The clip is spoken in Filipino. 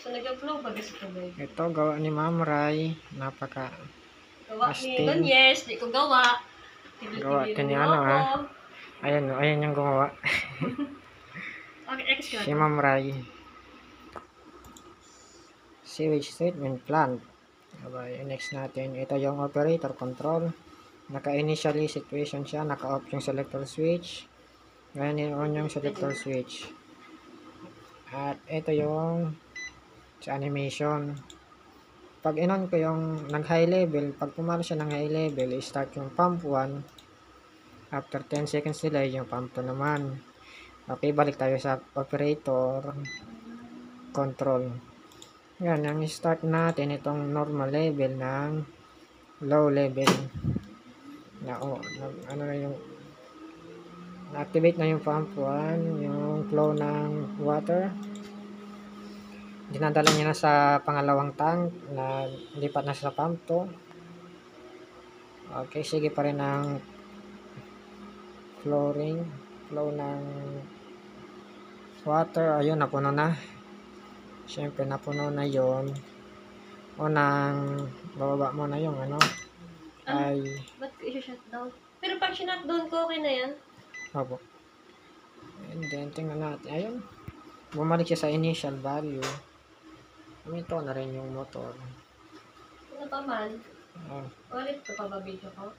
So, nag-upload ba gusto ko ba? Ito, gawa ni Ma'am Ray. Napaka Gawa ni astig. Donyes, di ko gawa. Gawa Tigil-tigil ito ni mo ano ako. ha. Ayan, ayan yung gumawa. Okay, X ko na Si to. Ma'am Ray. Sewage treatment plant. Okay, next natin. Ito yung operator control. Naka-initially situation siya. Naka-off yung selector switch. Ngayon i-on yung selector switch. At ito yung sa animation. Pag in-on ko yung nag-high level, pag pumalo siya ng high level, i-start yung pump 1. After 10 seconds delay, yung pump 2 naman. Okay, balik tayo sa operator control. Yan, ang start natin itong normal level ng low level. Ano na yung na-activate na yung pump 1, yung flow ng water. Dinadala niya na sa pangalawang tank na lipat na sa pump 2. Okay, sige pa rin ang flow ng water. Ayun, napuno na. Siyempre, napuno na yon. O nang bababa mo na yung ano. Ay, Ba't ko i-shutdown? Pero pag shutdown ko, okay na yan? opo. And then, tingnan natin. Ayun. Bumalik siya sa initial value. Ito na rin yung motor. Ano pa man? Oh, Ulit ko pa ba video ko?